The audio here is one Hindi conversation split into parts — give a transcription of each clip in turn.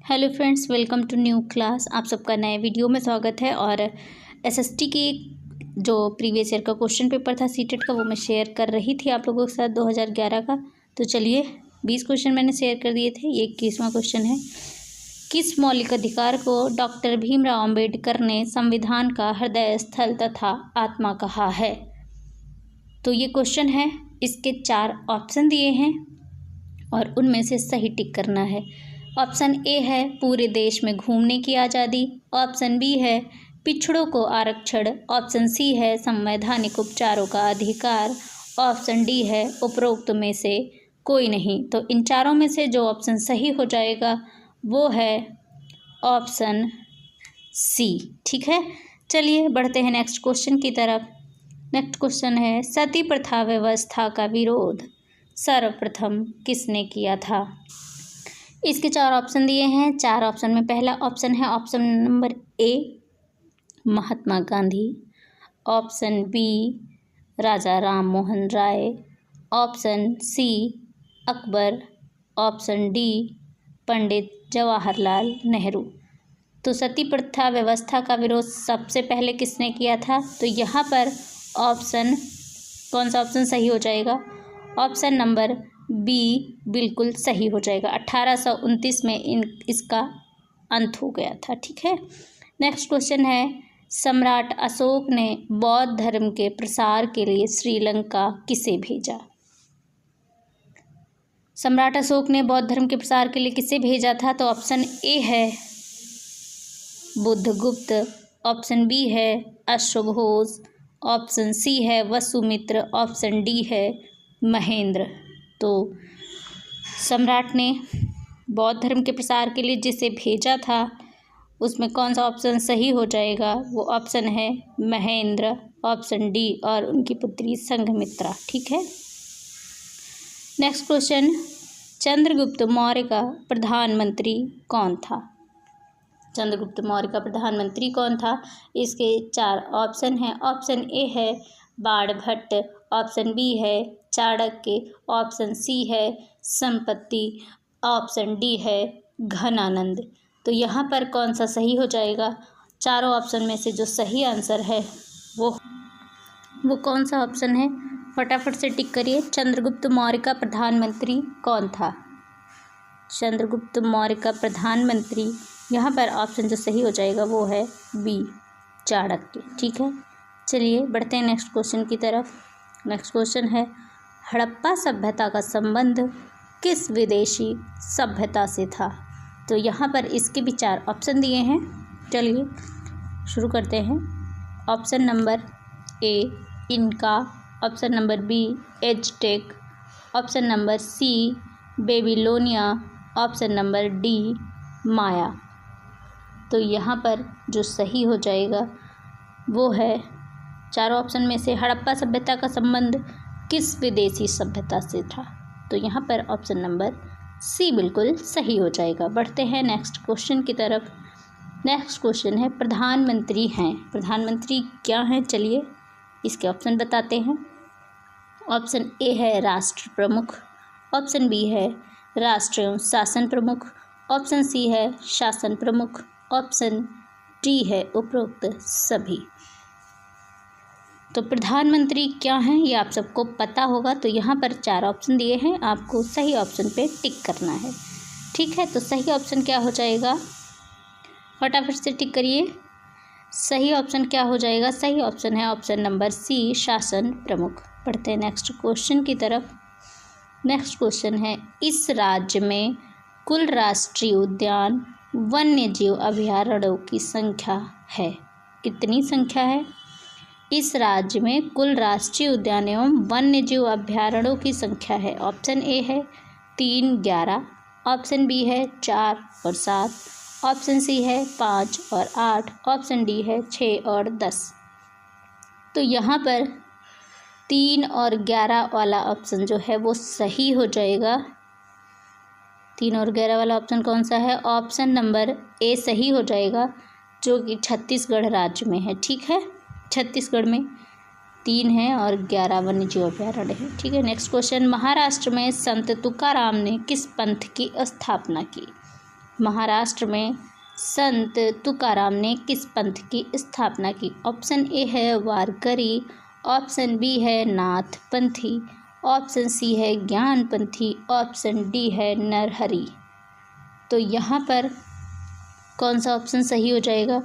Hello friends, welcome to new class. आप सबका नए वीडियो में स्वागत है। और एसएसटी की जो प्रीवियस ईयर का क्वेश्चन पेपर था सीटेट का, वो मैं शेयर कर रही थी आप लोगों के साथ 2011 का। तो चलिए 20 क्वेश्चन मैंने शेयर कर दिए थे, ये 21वां क्वेश्चन है। किस मौलिक अधिकार को डॉक्टर भीमराव अम्बेडकर ने संविधान का हृदय स्थल तथा आत्मा कहा है? तो ये क्वेश्चन है, इसके 4 ऑप्शन दिए हैं और उनमें से सही टिक करना है। ऑप्शन ए है पूरे देश में घूमने की आज़ादी, ऑप्शन बी है पिछड़ों को आरक्षण, ऑप्शन सी है संवैधानिक उपचारों का अधिकार, ऑप्शन डी है उपरोक्त में से कोई नहीं। तो इन चारों में से जो ऑप्शन सही हो जाएगा वो है ऑप्शन सी। ठीक है, चलिए बढ़ते हैं नेक्स्ट क्वेश्चन की तरफ। नेक्स्ट क्वेश्चन है, सती प्रथा व्यवस्था का विरोध सर्वप्रथम किसने किया था? इसके 4 ऑप्शन दिए हैं। 4 ऑप्शन में पहला ऑप्शन है option number A Mahatma Gandhi, option B Raja Ram Mohan Roy, option C Akbar, option D Pandit Jawaharlal Nehru. तो सती प्रथा व्यवस्था का विरोध सबसे पहले किसने किया था? तो यहाँ पर ऑप्शन, कौन सा ऑप्शन सही हो जाएगा? ऑप्शन नंबर बी बिल्कुल सही हो जाएगा। 1829 में इसका अंत हो गया था। ठीक है, नेक्स्ट क्वेश्चन है, सम्राट अशोक ने बौद्ध धर्म के प्रसार के लिए श्रीलंका किसे भेजा? सम्राट अशोक ने बौद्ध धर्म के प्रसार के लिए किसे भेजा था? तो ऑप्शन ए है बुद्धगुप्त, ऑप्शन बी है अश्वघोष, ऑप्शन सी है वसुमित्र, ऑप्शन डी है महेंद्र। तो सम्राट ने बौद्ध धर्म के प्रसार के लिए जिसे भेजा था उसमें कौन सा ऑप्शन सही हो जाएगा? वो ऑप्शन है महेंद्र, ऑप्शन डी, और उनकी पुत्री संघमित्रा। ठीक है, नेक्स्ट क्वेश्चन, चंद्रगुप्त मौर्य का प्रधानमंत्री कौन था? चंद्रगुप्त मौर्य का प्रधानमंत्री कौन था? इसके 4 ऑप्शन हैं। ऑप्शन ए है बाणभट्ट, ऑप्शन बी है चाणक्य, ऑप्शन सी है संपत्ति, ऑप्शन डी है घनानंद। तो यहाँ पर कौन सा सही हो जाएगा? चारों ऑप्शन में से जो सही आंसर है वो कौन सा ऑप्शन है? फटाफट से टिक करिए। चंद्रगुप्त मौर्य का प्रधानमंत्री कौन था? चंद्रगुप्त मौर्य का प्रधानमंत्री, यहाँ पर ऑप्शन जो सही हो जाएगा वो है बी चाणक्य। ठीक है, चलिए बढ़ते हैं नेक्स्ट क्वेश्चन की तरफ। नेक्स्ट क्वेश्चन है, हड़प्पा सभ्यता का संबंध किस विदेशी सभ्यता से था? तो यहाँ पर इसके भी 4 ऑप्शन दिए हैं। चलिए शुरू करते हैं। Option number A Inca, option number B Aztec, option number C Babylonia, option number D Maya. तो यहाँ पर जो सही हो जाएगा वो है, चारों ऑप्शन में से हड़प्पा सभ्यता का संबंध किस विदेशी सभ्यता से था? तो यहाँ पर ऑप्शन नंबर सी बिल्कुल सही हो जाएगा। बढ़ते हैं नेक्स्ट क्वेश्चन की तरफ। नेक्स्ट क्वेश्चन है, प्रधानमंत्री हैं, प्रधानमंत्री क्या हैं? चलिए इसके ऑप्शन बताते हैं। ऑप्शन ए है राष्ट्र प्रमुख, ऑप्शन बी है राष्ट्र एवं शासन प्रमुख, ऑप्शन सी है शासन प्रमुख, ऑप्शन डी है उपरोक्त सभी। तो प्रधानमंत्री क्या हैं ये आप सबको पता होगा। तो यहाँ पर 4 ऑप्शन दिए हैं, आपको सही ऑप्शन पे टिक करना है। ठीक है, तो सही ऑप्शन क्या हो जाएगा? फटाफट से टिक करिए। सही ऑप्शन क्या हो जाएगा? सही ऑप्शन है ऑप्शन नंबर सी शासन प्रमुख। पढ़ते हैं नेक्स्ट क्वेश्चन की तरफ। नेक्स्ट क्वेश्चन है, इस राज्य में कुल राष्ट्रीय उद्यान वन्य जीव अभयारण्यों की संख्या है? कितनी संख्या है? इस राज्य में कुल राष्ट्रीय उद्यान एवं वन्य जीव अभयारण्यों की संख्या है। ऑप्शन ए है 3, 11, ऑप्शन बी है 4 और 7, ऑप्शन सी है 5 और 8, ऑप्शन डी है 6 और 10। तो यहाँ पर 3 और 11 वाला ऑप्शन जो है वो सही हो जाएगा। 3 और 11 वाला ऑप्शन कौन सा है? ऑप्शन नंबर ए सही हो जाएगा, जो कि छत्तीसगढ़ राज्य में है। ठीक है, छत्तीसगढ़ में 3 है और 11 वन्यजीव अभयारण्य है। ठीक है, नेक्स्ट क्वेश्चन, महाराष्ट्र में संत तुकाराम ने किस पंथ की स्थापना की? महाराष्ट्र में संत तुकाराम ने किस पंथ की स्थापना की? ऑप्शन ए है वारकरी, ऑप्शन बी है नाथ पंथी, ऑप्शन सी है ज्ञान पंथी, ऑप्शन डी है नरहरि। तो यहाँ पर कौन सा ऑप्शन सही हो जाएगा?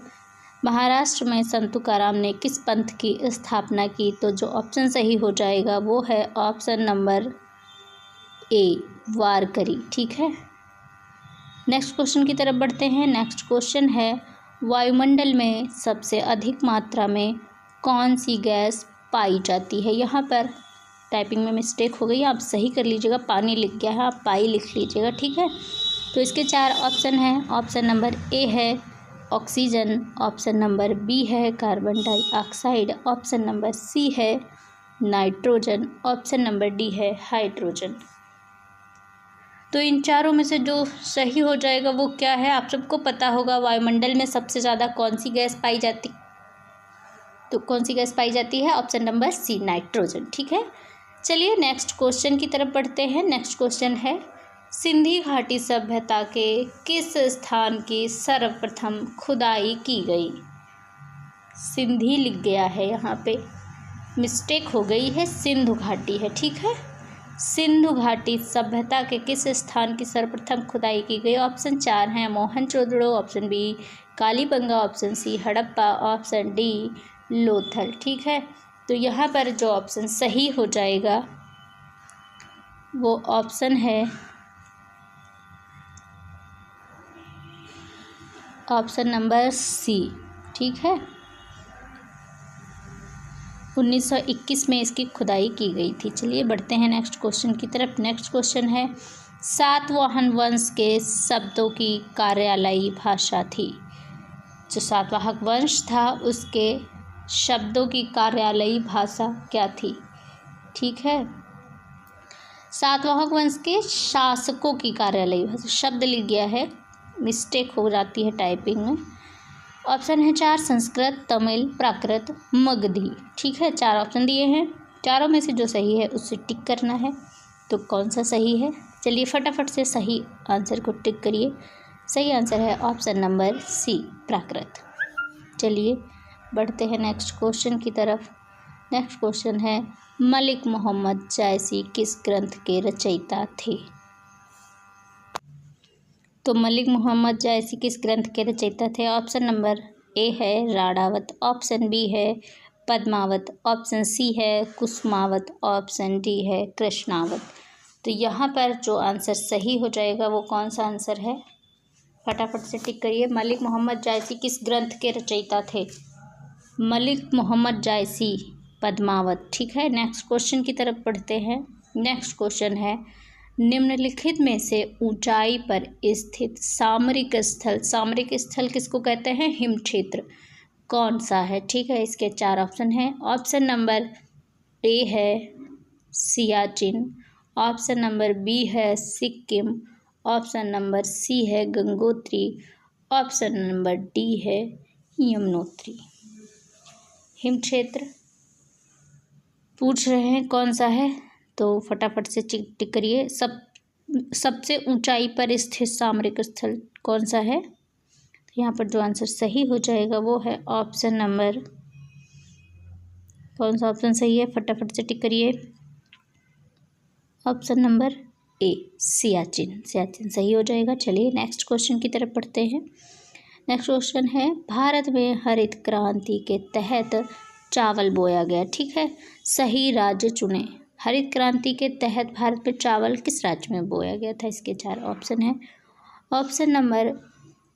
महाराष्ट्र में संत तुकाराम ने किस पंथ की स्थापना की? तो जो ऑप्शन सही हो जाएगा वो है ऑप्शन नंबर ए वारकरी। ठीक है, नेक्स्ट क्वेश्चन की तरफ बढ़ते हैं। नेक्स्ट क्वेश्चन है वायुमंडल में सबसे अधिक मात्रा में कौन सी गैस पाई जाती है? यहाँ पर टाइपिंग में मिस्टेक हो गई, आप सही कर लीजिएगा, पानी लिख गया है, आप पाई लिख लीजिएगा। ठीक है, तो इसके 4 ऑप्शन हैं। ऑप्शन नंबर ए है ऑक्सीजन, ऑप्शन नंबर बी है carbon dioxide, option number C है नाइट्रोजन, ऑप्शन नंबर डी है हाइड्रोजन। तो इन चारों में से जो सही हो जाएगा वो क्या है? आप सबको पता होगा वायुमंडल में सबसे ज़्यादा कौन सी गैस पाई जाती, तो कौन सी गैस पाई जाती है? Option number C nitrogen. ठीक है, चलिए नेक्स्ट क्वेश्चन की तरफ बढ़ते हैं। नेक्स्ट क्वेश्चन है सिंधी घाटी सभ्यता के किस स्थान की सर्वप्रथम खुदाई की गई? सिंधी लिख गया है, यहाँ पे मिस्टेक हो गई है, सिंधु घाटी है। ठीक है, सिंधु घाटी सभ्यता के किस स्थान की सर्वप्रथम खुदाई की गई? ऑप्शन 4 हैं Mohenjodaro, option B Kalibanga, option C Harappa, option D Lothal. ठीक है, तो यहाँ पर जो ऑप्शन सही हो जाएगा वो ऑप्शन है ऑप्शन नंबर सी। ठीक है, 1921 में इसकी खुदाई की गई थी। चलिए बढ़ते हैं नेक्स्ट क्वेश्चन की तरफ। नेक्स्ट क्वेश्चन है सातवाहन वंश के शब्दों की कार्यालयी भाषा थी? जो सातवाहन वंश था उसके शब्दों की कार्यालयी भाषा क्या थी? ठीक है, सातवाहन वंश के शासकों की कार्यालयी भाषा, शब्द लिख गया है, मिस्टेक हो जाती है टाइपिंग में। ऑप्शन है 4 संस्कृत, तमिल, प्राकृत, मगधी। ठीक है, 4 ऑप्शन दिए हैं, चारों में से जो सही है उससे टिक करना है। तो कौन सा सही है? चलिए फटाफट से सही आंसर को टिक करिए। सही आंसर है ऑप्शन नंबर सी प्राकृत। चलिए बढ़ते हैं नेक्स्ट क्वेश्चन की तरफ। नेक्स्ट क्वेश्चन है मलिक मोहम्मद जायसी किस ग्रंथ के रचयिता थे? तो मलिक मोहम्मद जायसी किस ग्रंथ के रचयिता थे? ऑप्शन नंबर ए है राणावत, ऑप्शन बी है पद्मावत, ऑप्शन सी है कुसुमावत, ऑप्शन डी है कृष्णावत। तो यहाँ पर जो आंसर सही हो जाएगा वो कौन सा आंसर है? फटाफट से टिक करिए। मलिक मोहम्मद जायसी किस ग्रंथ के रचयिता थे? मलिक मोहम्मद जायसी पद्मावत। ठीक है, नेक्स्ट क्वेश्चन की तरफ बढ़ते हैं। नेक्स्ट क्वेश्चन है निम्नलिखित में से ऊंचाई पर स्थित सामरिक स्थल किसको कहते हैं? हिम क्षेत्र कौन सा है? ठीक है, इसके 4 ऑप्शन हैं। ऑप्शन नंबर ए है सियाचिन, ऑप्शन नंबर बी है सिक्किम, ऑप्शन नंबर सी है गंगोत्री, ऑप्शन नंबर डी है यमुनोत्री। हिम क्षेत्र पूछ रहे हैं कौन सा है, तो फटाफट से टिक करिए। सबसे ऊंचाई पर स्थित सामरिक स्थल कौन सा है? तो यहाँ पर जो आंसर सही हो जाएगा वो है ऑप्शन नंबर, कौन सा ऑप्शन सही है? फटाफट से टिक करिए। ऑप्शन नंबर ए सियाचिन सही हो जाएगा। चलिए नेक्स्ट क्वेश्चन की तरफ बढ़ते हैं। नेक्स्ट क्वेश्चन है भारत में हरित क्रांति के तहत चावल बोया गया। ठीक है, सही राज्य चुने। हरित क्रांति के तहत भारत में चावल किस राज्य में बोया गया था? इसके 4 ऑप्शन हैं। ऑप्शन नंबर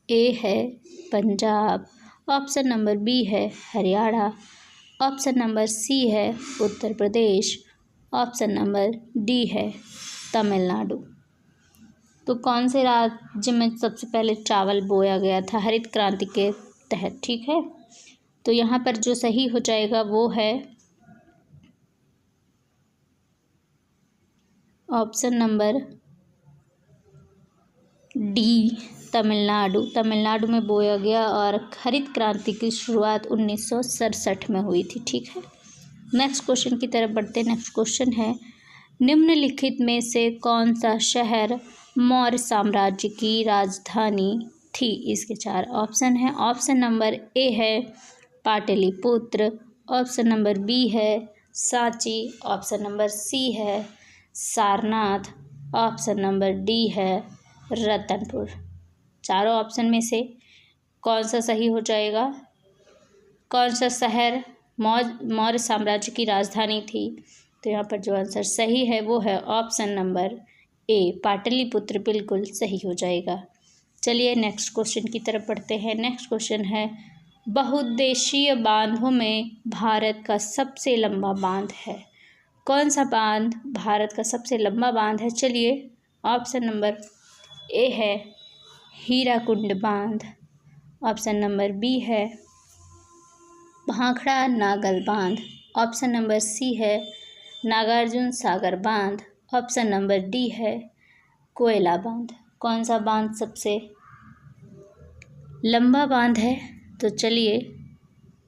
ए है पंजाब, ऑप्शन नंबर बी है हरियाणा, ऑप्शन नंबर सी है Uttar Pradesh, option number D है तमिलनाडु। तो कौन से राज्य में सबसे पहले चावल बोया गया था हरित क्रांति के तहत? ठीक है, तो यहाँ पर जो सही हो जाएगा वो है ऑप्शन नंबर डी तमिलनाडु में बोया गया और हरित क्रांति की शुरुआत 1967 में हुई थी। ठीक है, नेक्स्ट क्वेश्चन की तरफ बढ़ते हैं। नेक्स्ट क्वेश्चन है निम्नलिखित में से कौन सा शहर मौर्य साम्राज्य की राजधानी थी? इसके 4 ऑप्शन हैं। ऑप्शन नंबर ए है पाटलिपुत्र, ऑप्शन नंबर बी है सांची, ऑप्शन नंबर सी है सारनाथ, ऑप्शन नंबर डी है रतनपुर। चारों ऑप्शन में से कौन सा सही हो जाएगा? कौन सा शहर मौर्य साम्राज्य की राजधानी थी? तो यहाँ पर जो आंसर सही है वो है ऑप्शन नंबर ए पाटलिपुत्र, बिल्कुल सही हो जाएगा। चलिए नेक्स्ट क्वेश्चन की तरफ बढ़ते हैं। नेक्स्ट क्वेश्चन है बहुउद्देशीय बांधों में भारत का सबसे लंबा बांध है? कौन सा बांध भारत का सबसे लंबा बांध है? चलिए ऑप्शन नंबर ए है हीराकुंड बांध, ऑप्शन नंबर बी है भाखड़ा नागल बांध, ऑप्शन नंबर सी है नागार्जुन सागर बांध, ऑप्शन नंबर डी है कोयला बांध। कौन सा बांध सबसे लंबा बांध है? तो चलिए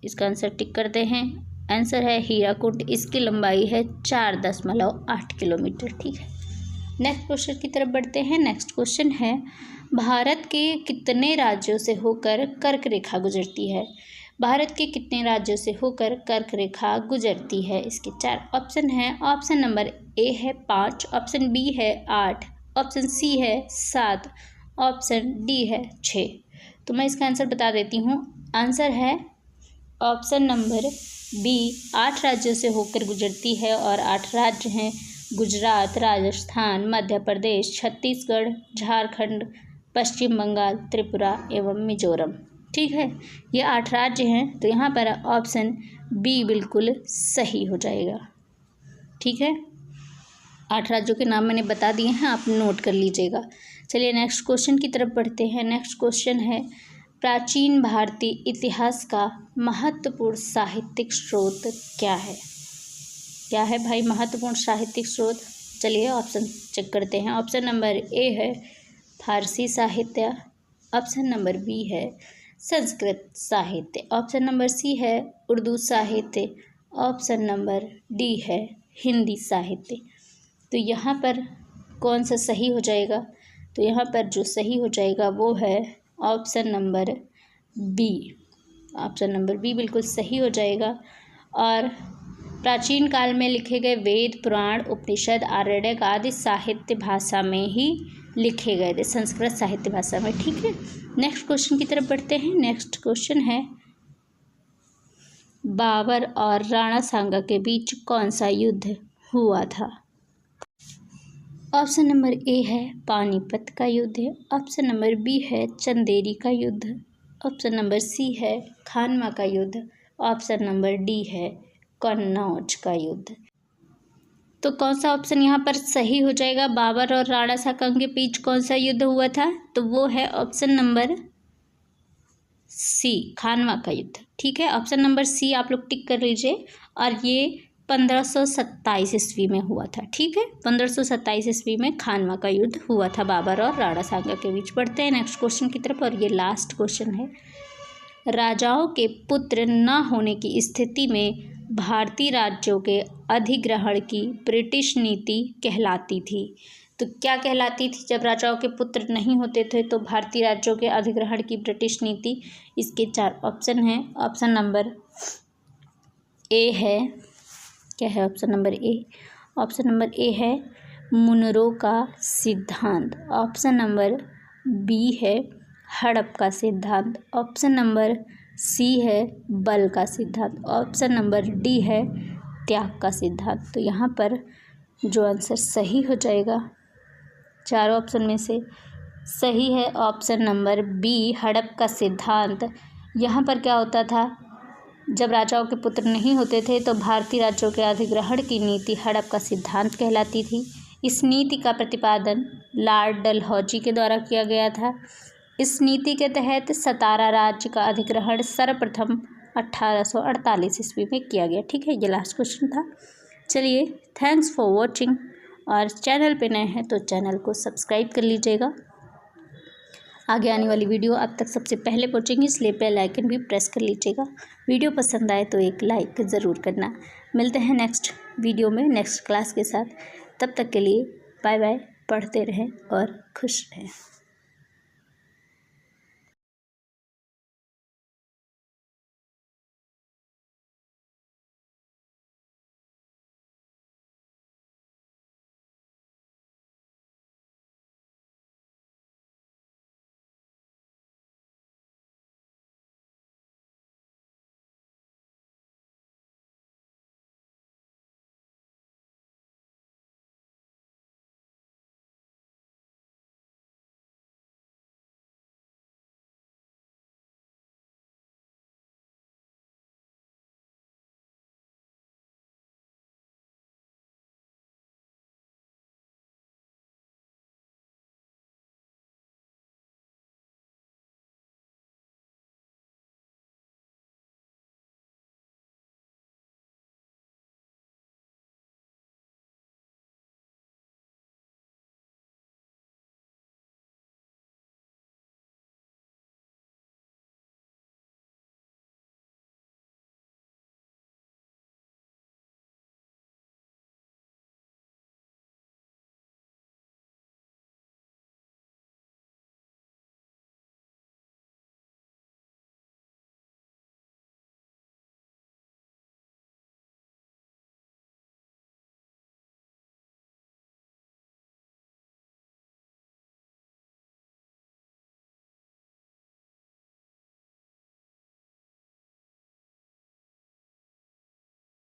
इसका आंसर टिक करते हैं। आंसर है हीराकुंड। इसकी लंबाई है 4.8 किलोमीटर। ठीक है, नेक्स्ट क्वेश्चन की तरफ बढ़ते हैं। नेक्स्ट क्वेश्चन है भारत के कितने राज्यों से होकर कर्क रेखा गुजरती है? भारत के कितने राज्यों से होकर कर्क रेखा गुजरती है? इसके 4 ऑप्शन हैं। ऑप्शन नंबर ए है 5, ऑप्शन बी है 8, ऑप्शन सी है 7, ऑप्शन डी है 6। तो मैं इसका आंसर बता देती हूँ। आंसर है ऑप्शन नंबर बी, 8 राज्यों से होकर गुजरती है और 8 राज्य हैं गुजरात, राजस्थान, मध्य प्रदेश, छत्तीसगढ़, झारखंड, पश्चिम बंगाल, त्रिपुरा एवं मिजोरम। ठीक है, ये 8 राज्य हैं, तो यहाँ पर ऑप्शन बी बिल्कुल सही हो जाएगा। ठीक है, 8 राज्यों के नाम मैंने बता दिए हैं, आप नोट कर लीजिएगा। चलिए नेक्स्ट क्वेश्चन की तरफ बढ़ते हैं। नेक्स्ट क्वेश्चन है प्राचीन भारतीय इतिहास का महत्वपूर्ण साहित्यिक स्रोत क्या है? क्या है भाई महत्वपूर्ण साहित्यिक स्रोत? चलिए ऑप्शन चेक करते हैं। ऑप्शन नंबर ए है फारसी साहित्य, ऑप्शन नंबर बी है संस्कृत साहित्य, ऑप्शन नंबर सी है उर्दू साहित्य, ऑप्शन नंबर डी है हिंदी साहित्य। तो यहाँ पर कौन सा सही हो जाएगा? तो यहाँ पर जो सही हो जाएगा वो है option number B. Option number B बिल्कुल सही हो जाएगा। और प्राचीन काल में लिखे गए वेद, पुराण, उपनिषद, आरण्यक आदि साहित्य भाषा में ही लिखे गए थे, संस्कृत साहित्य भाषा में। ठीक है, नेक्स्ट क्वेश्चन की तरफ बढ़ते हैं। नेक्स्ट क्वेश्चन है बाबर और राणा सांगा के बीच कौन सा युद्ध हुआ था? ऑप्शन नंबर ए है पानीपत का युद्ध, ऑप्शन नंबर बी है चंदेरी का युद्ध, ऑप्शन नंबर सी है खानवा का युद्ध, ऑप्शन नंबर डी है कन्नौज का युद्ध। तो कौन सा ऑप्शन यहाँ पर सही हो जाएगा? बाबर और राणा सांगा के बीच कौन सा युद्ध हुआ था? तो वो है ऑप्शन नंबर सी, खानवा का युद्ध। ठीक है, ऑप्शन नंबर सी आप लोग टिक कर लीजिए। और ये 1527 ईस्वी में हुआ था। ठीक है, 1527 ईस्वी में खानवा का युद्ध हुआ था बाबर और राणा सांगा के बीच। बढ़ते हैं नेक्स्ट क्वेश्चन की तरफ, और ये लास्ट क्वेश्चन है राजाओं के पुत्र न होने की स्थिति में भारतीय राज्यों के अधिग्रहण की ब्रिटिश नीति कहलाती थी। तो क्या कहलाती थी जब राजाओं के पुत्र नहीं होते थे? तो भारतीय राज्यों के अधिग्रहण की ब्रिटिश नीति। इसके 4 ऑप्शन हैं। ऑप्शन नंबर ए है, क्या है option number A? Option number A है मुनरो का सिद्धांत, ऑप्शन नंबर बी है हड़प का सिद्धांत, ऑप्शन नंबर सी है बल का सिद्धांत, ऑप्शन नंबर डी है त्याग का सिद्धांत। तो यहाँ पर जो आंसर सही हो जाएगा चारों ऑप्शन में से सही है ऑप्शन नंबर बी हड़प का सिद्धांत। यहाँ पर क्या होता था, जब राजाओं के पुत्र नहीं होते थे तो भारतीय राज्यों के अधिग्रहण की नीति हड़प का सिद्धांत कहलाती थी। इस नीति का प्रतिपादन लॉर्ड डलहौजी के द्वारा किया गया था। इस नीति के तहत सतारा राज्य का अधिग्रहण सर्वप्रथम 1848 ईस्वी में किया गया। ठीक है, ये लास्ट क्वेश्चन था। चलिए, थैंक्स फॉर वॉचिंग। और चैनल पे नए हैं तो चैनल को सब्सक्राइब कर लीजिएगा। आगे आने वाली वीडियो आप तक सबसे पहले पहुंचेंगी, इसलिए बेल आइकन भी प्रेस कर लीजिएगा। वीडियो पसंद आए तो एक लाइक ज़रूर करना। मिलते हैं नेक्स्ट वीडियो में नेक्स्ट क्लास के साथ। तब तक के लिए बाय बाय। पढ़ते रहें और खुश रहें।